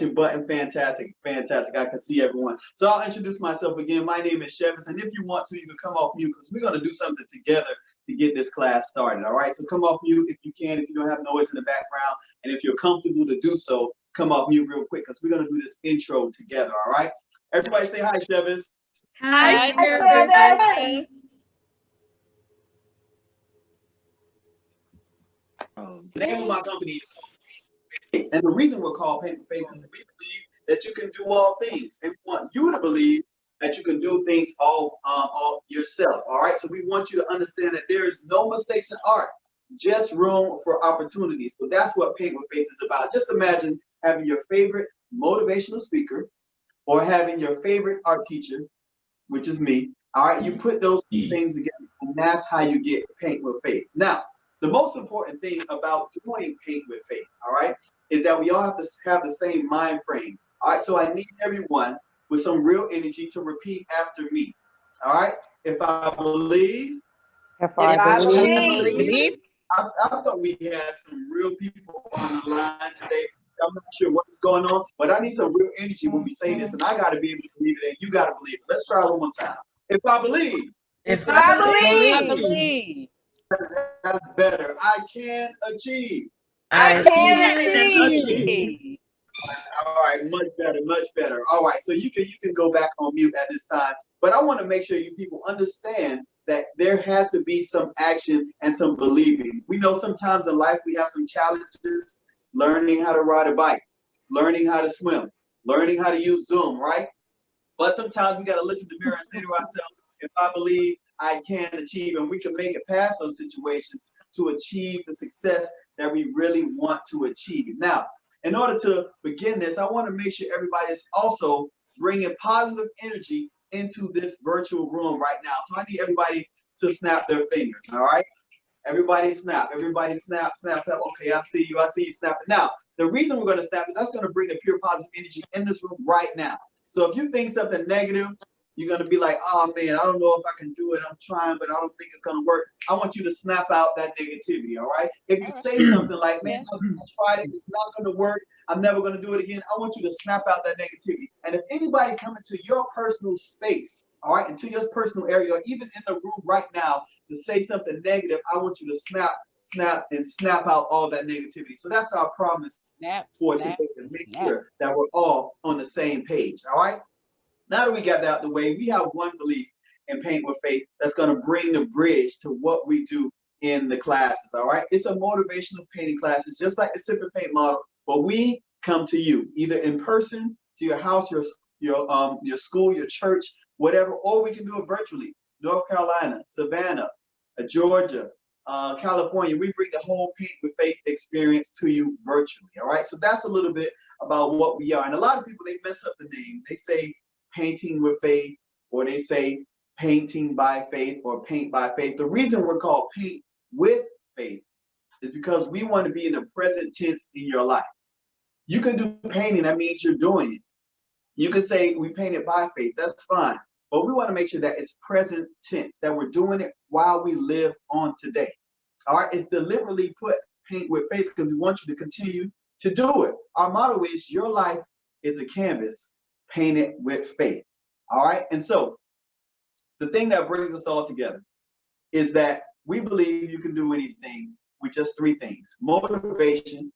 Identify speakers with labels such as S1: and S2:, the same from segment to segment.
S1: button. Fantastic, fantastic. I can see everyone. So I'll introduce myself again. My name is Shevis, and if you want to, you can come off mute because we're going to do something together to get this class started. All right. So come off mute if you can, if you don't have noise in the background, and if you're comfortable to do so, come off mute real quick because we're going to do this intro together. All right. Everybody say hi, Shevis.
S2: Hi,
S3: Shevis.
S1: The name of my company is Faith. And the reason we're called Paint with Faith is we believe that you can do all things. And we want you to believe that you can do things all yourself. All right. So we want you to understand that there is no mistakes in art, just room for opportunities. So that's what Paint with Faith is about. Just imagine having your favorite motivational speaker or having your favorite art teacher, which is me. All right. You put those things together, and that's how you get Paint with Faith. Now, the most important thing about doing Paint with Faith, all right, is that we all have to have the same mind frame. All right, so I need everyone with some real energy to repeat after me. All right, if I believe.
S2: If I believe.
S1: I thought we had some real people on the line today. I'm not sure what's going on, but I need some real energy when we say this, and I got to be able to believe it, and you got to believe it. Let's try it one more time. If I believe.
S2: If I believe.
S1: That's better. I can achieve.
S2: I can achieve.
S1: All right, much better, much better. All right, so you can go back on mute at this time. But I want to make sure you people understand that there has to be some action and some believing. We know sometimes in life we have some challenges, learning how to ride a bike, learning how to swim, learning how to use Zoom, right? But sometimes we got to look in the mirror and say to ourselves, if I believe, I can achieve, and we can make it past those situations to achieve the success that we really want to achieve. Now, in order to begin this, I want to make sure everybody is also bringing positive energy into this virtual room right now. So I need everybody to snap their fingers, all right? Everybody snap, snap, snap. Okay, I see you snapping. Now, the reason we're going to snap is that's going to bring the pure positive energy in this room right now. So if you think something negative, you're going to be like, oh man, I don't know if I can do it. I'm trying, but I don't think it's going to work. I want you to snap out that negativity, all right? If you say something like, man, I tried it, it's not going to work, I'm never going to do it again, I want you to snap out that negativity. And if anybody come into your personal space, all right, into your personal area, or even in the room right now to say something negative, I want you to snap out all that negativity. So that's our promise for today, to make sure that we're all on the same page, all right? Now that we got that out of the way, we have one belief in Paint with Faith that's going to bring the bridge to what we do in the classes, all right? It's a motivational painting class. It's just like the Sip and Paint model, but we come to you either in person, to your house, your school, your church, whatever, or we can do it virtually. North Carolina, Savannah, Georgia, California, we bring the whole Paint with Faith experience to you virtually, all right? So that's a little bit about what we are. And a lot of people, they mess up the name. They say Painting with Faith, or they say Painting by Faith or Paint by Faith. The reason we're called Paint with Faith is because we want to be in the present tense in your life. You can do painting, that means you're doing it. You can say we painted by faith, that's fine. But we want to make sure that it's present tense, that we're doing it while we live on today. All right, it's deliberately put Paint with Faith because we want you to continue to do it. Our motto is your life is a canvas painted with faith. All right. And so the thing that brings us all together is that we believe you can do anything with just three things: motivation,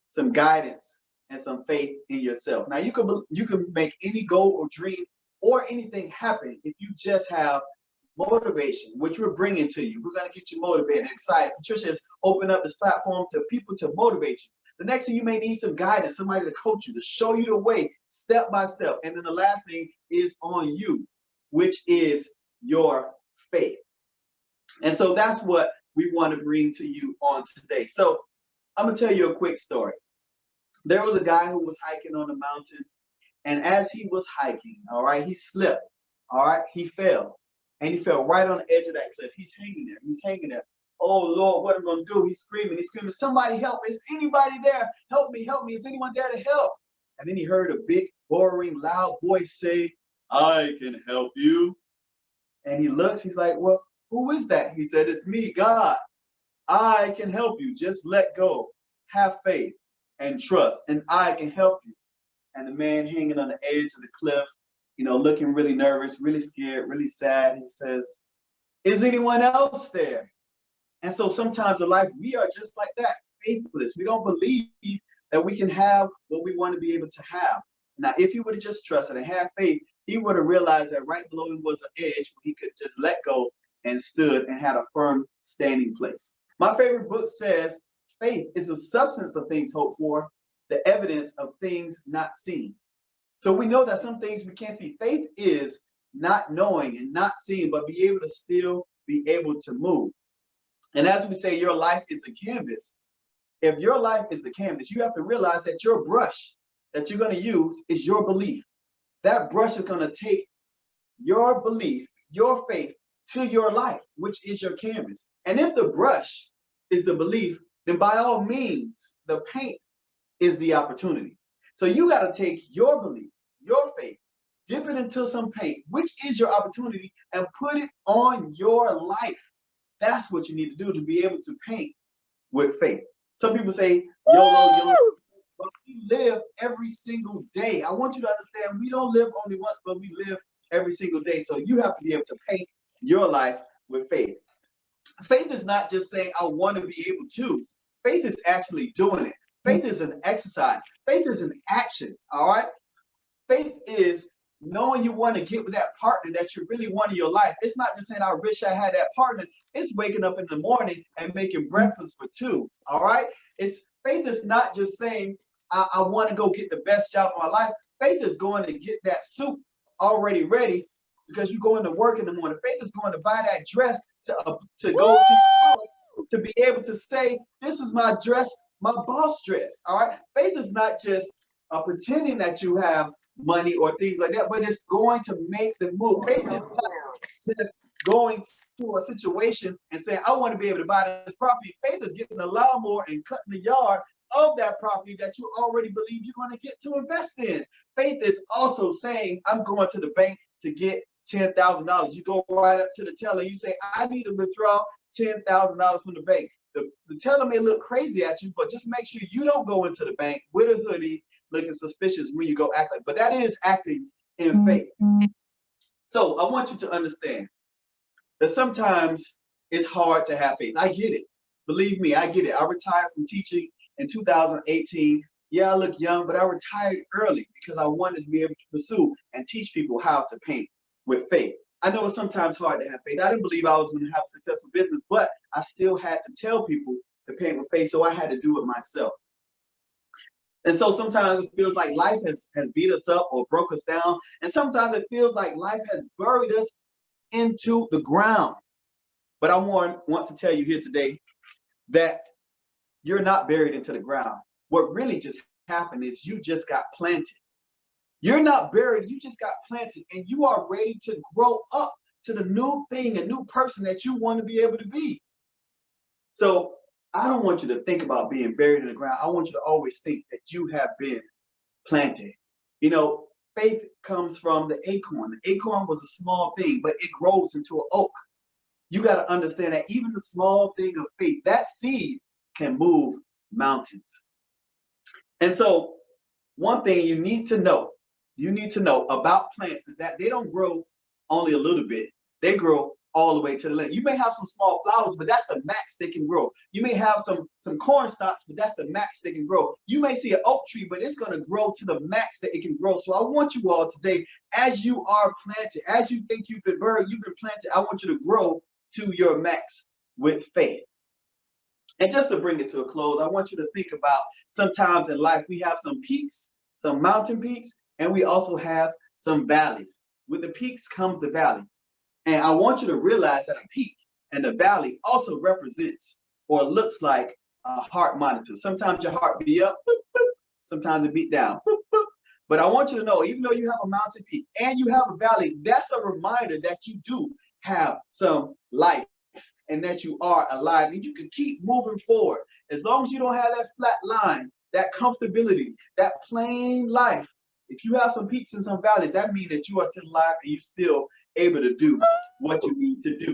S1: some guidance, and some faith in yourself. Now you can make any goal or dream or anything happen if you just have motivation, which we're bringing to you. We're going to get you motivated and excited. Patricia has opened up this platform to people to motivate you. The next thing, you may need some guidance, somebody to coach you, to show you the way step by step. And then the last thing is on you, which is your faith. And so that's what we want to bring to you on today. So I'm going to tell you a quick story. There was a guy who was hiking on a mountain, and as he was hiking, all right, he slipped, all right, he fell, and he fell right on the edge of that cliff. He's hanging there. Oh Lord, what am I gonna do? He's screaming, somebody help me. Is anybody there? Help me, is anyone there to help? And then he heard a big, boring, loud voice say, I can help you. And he looks, he's like, well, who is that? He said, it's me, God. I can help you. Just let go, have faith, and trust, and I can help you. and the man hanging on the edge of the cliff, looking really nervous, really scared, really sad. He says, "Is anyone else there?" And so sometimes in life, we are just like that, faithless. We don't believe that we can have what we want to be able to have. Now, if he would have just trusted and had faith, he would have realized that right below him was an edge where he could just let go and stood and had a firm standing place. My favorite book says, faith is the substance of things hoped for, the evidence of things not seen. So we know that some things we can't see. Faith is not knowing and not seeing, but be able to still be able to move. And as we say, your life is a canvas. If your life is the canvas, you have to realize that your brush that you're going to use is your belief. That brush is going to take your belief, your faith to your life, which is your canvas. And if the brush is the belief, then by all means, the paint is the opportunity. So you got to take your belief, your faith, dip it into some paint, which is your opportunity, and put it on your life. That's what you need to do to be able to paint with faith. Some people say, YOLO, YOLO. But we live every single day. I want you to understand we don't live only once, but we live every single day. So you have to be able to paint your life with faith. Faith is not just saying, I want to be able to. Faith is actually doing it. Faith is an exercise. Faith is an action, all right? Faith is knowing you want to get with that partner that you really want in your life. It's not just saying, I wish I had that partner. It's waking up in the morning and making breakfast for two, all right? Faith is not just saying, I want to go get the best job of my life. Faith is going to get that suit already ready because you go into work in the morning. Faith is going to buy that dress to go to be able to say, this is my dress, my boss dress. All right. Faith is not just pretending that you have money or things like that, but it's going to make the move. Faith is not just going to a situation and saying, I want to be able to buy this property. Faith is getting a lawnmower and cutting the yard of that property that you already believe you're going to get to invest in. Faith is also saying, I'm going to the bank to get $10,000. You go right up to the teller, you say, I need to withdraw $10,000 from the bank. The teller may look crazy at you, but just make sure you don't go into the bank with a hoodie looking suspicious when you go act like, but that is acting in faith. So I want you to understand that sometimes it's hard to have faith. I get it. Believe me, I get it. I retired from teaching in 2018. Yeah, I look young, but I retired early because I wanted to be able to pursue and teach people how to paint with faith. I know it's sometimes hard to have faith. I didn't believe I was going to have a successful business, but I still had to tell people to paint with faith, so I had to do it myself. And so sometimes it feels like life has beat us up or broke us down, and sometimes it feels like life has buried us into the ground. But I want to tell you here today that you're not buried into the ground. What really just happened is you just got planted. You're not buried, you just got planted, and you are ready to grow up to the new thing, a new person that you want to be able to be. So I don't want you to think about being buried in the ground. I want you to always think that you have been planted. You know, faith comes from the acorn. The acorn was a small thing, but it grows into an oak. You got to understand that even the small thing of faith, that seed can move mountains. And so one thing you need to know about plants is that they don't grow only a little bit. They grow all the way to the limit. You may have some small flowers, but that's the max they can grow. You may have some corn stalks, but that's the max they can grow. You may see an oak tree, but it's going to grow to the max that it can grow. So I want you all today, as you are planted, as you think you've been buried, you've been planted, I want you to grow to your max with faith. And just to bring it to a close, I want you to think about sometimes in life we have some peaks, some mountain peaks, and we also have some valleys. With the peaks comes the valley. And I want you to realize that a peak and a valley also represents or looks like a heart monitor. Sometimes your heart beat up, boop, boop. Sometimes it beat down. Boop, boop. But I want you to know, even though you have a mountain peak and you have a valley, that's a reminder that you do have some life and that you are alive and you can keep moving forward. As long as you don't have that flat line, that comfortability, that plain life. If you have some peaks and some valleys, that means that you are still alive and you're still able to do what you need to do.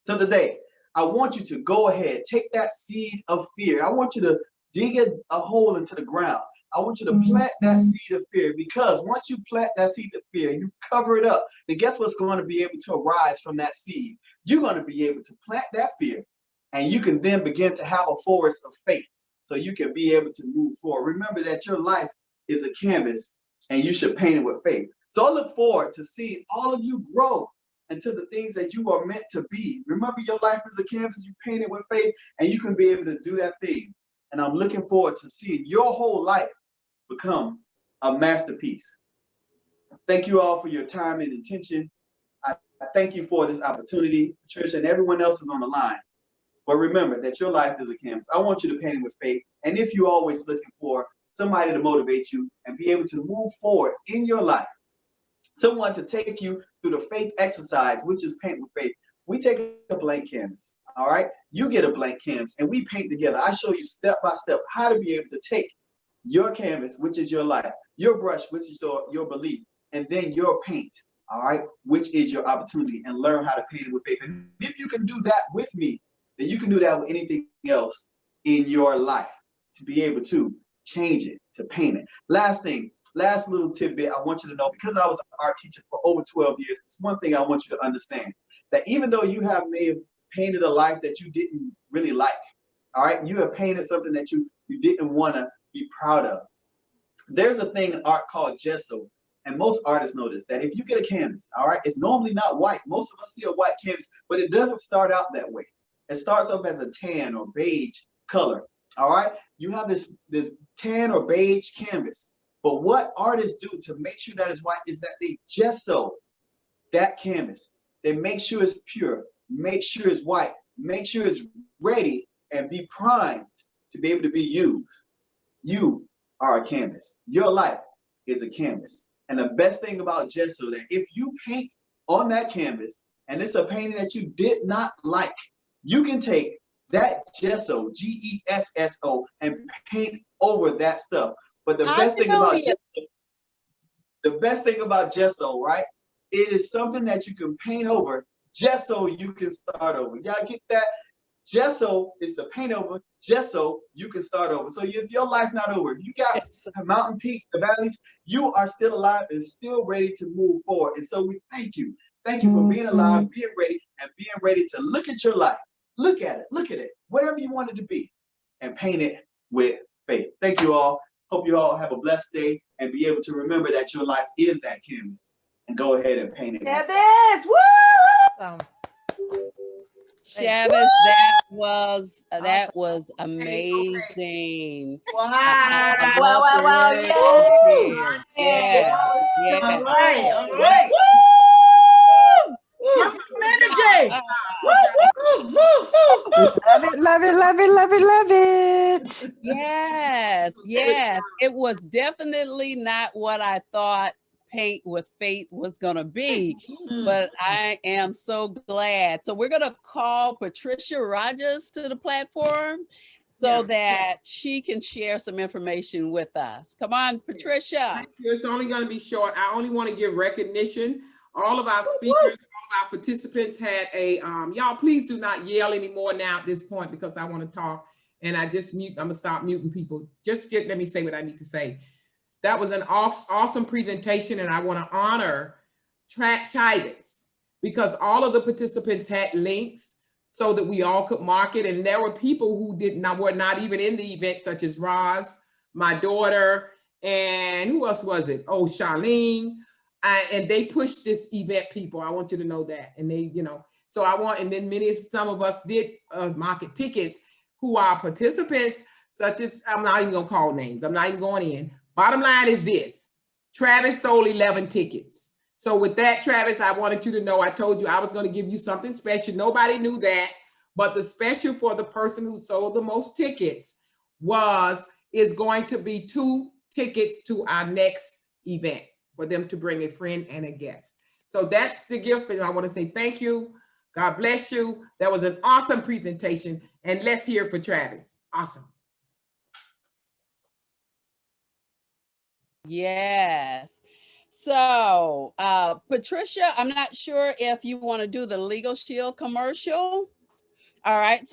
S1: So today, I want you to go ahead, take that seed of fear. I want you to dig a hole into the ground. I want you to plant that seed of fear, because once you plant that seed of fear, you cover it up, then guess what's going to be able to arise from that seed? You're going to be able to plant that fear, and you can then begin to have a forest of faith, so you can be able to move forward. Remember that your life is a canvas, and you should paint it with faith. So I look forward to seeing all of you grow into the things that you are meant to be. Remember, your life is a canvas, you paint it with faith, and you can be able to do that thing. And I'm looking forward to seeing your whole life become a masterpiece. Thank you all for your time and attention. I thank you for this opportunity. Patricia and everyone else is on the line. But remember that your life is a canvas. I want you to paint it with faith. And if you're always looking for somebody to motivate you and be able to move forward in your life, someone to take you through the faith exercise, which is paint with faith, we take a blank canvas, all right? You get a blank canvas, and we paint together. I show you step by step how to be able to take your canvas, which is your life, your brush, which is your belief, and then your paint, all right, which is your opportunity, and learn how to paint it with faith. And if you can do that with me, then you can do that with anything else in your life, to be able to change it, to paint it. Last thing, last little tidbit I want you to know, because I was an art teacher for over 12 years, it's one thing I want you to understand, that even though you may have painted a life that you didn't really like, all right, you have painted something that you didn't want to be proud of. There's a thing in art called gesso, and most artists know this, that if you get a canvas, all right, it's normally not white. Most of us see a white canvas, but it doesn't start out that way. It starts off as a tan or beige color, all right? You have this tan or beige canvas, but what artists do to make sure that it's white is that they gesso that canvas. They make sure it's pure, make sure it's white, make sure it's ready and be primed to be able to be used. You are a canvas. Your life is a canvas. And the best thing about gesso, that if you paint on that canvas and it's a painting that you did not like, you can take that gesso, Gesso, and paint over that stuff. But the best thing about gesso, right? It is something that you can paint over, gesso you can start over. Y'all get that? Gesso is the paint over, gesso you can start over. So if your life not over, if you got mountain peaks, the valleys, you are still alive and still ready to move forward. And so we thank you. Thank you for being alive, being ready, and being ready to look at your life. Look at it, whatever you want it to be, and paint it with faith. Thank you all. Hope you all have a blessed day and be able to remember that your life is that canvas, and go ahead and paint it.
S3: That is, woo!
S2: Chavez, that was amazing.
S3: Wow.
S2: Wow. Yeah.
S3: All right.
S4: Yes, Manager.
S5: Love it.
S2: Yes. It was definitely not what I thought paint with faith was going to be, but I am so glad. So we're going to call Patricia Rogers to the platform so that she can share some information with us. Come on, Patricia.
S4: It's only going to be short. I only want to give recognition. All of our speakers, all of our participants had a, y'all please do not yell anymore now at this point, because I want to talk, and I just mute, I'm gonna stop muting people. Just let me say what I need to say. That was an awesome presentation, and I want to honor Chavez, because all of the participants had links so that we all could mark it. And there were people who were not even in the event, such as Roz, my daughter, and who else was it? Oh, Charlene. And they pushed this event, people. I want you to know that. And they, so and then some of us did market tickets who are participants, such as, I'm not even gonna call names. I'm not even going in. Bottom line is this: Travis sold 11 tickets. So with that, Travis, I wanted you to know, I told you I was going to give you something special. Nobody knew that, but the special for the person who sold the most tickets is going to be 2 tickets to our next event for them to bring a friend and a guest. So that's the gift, and I want to say thank you. God bless you. That was an awesome presentation, and let's hear for Travis. Awesome.
S2: Yes. So, Patricia, I'm not sure if you want to do the Legal Shield commercial. All right.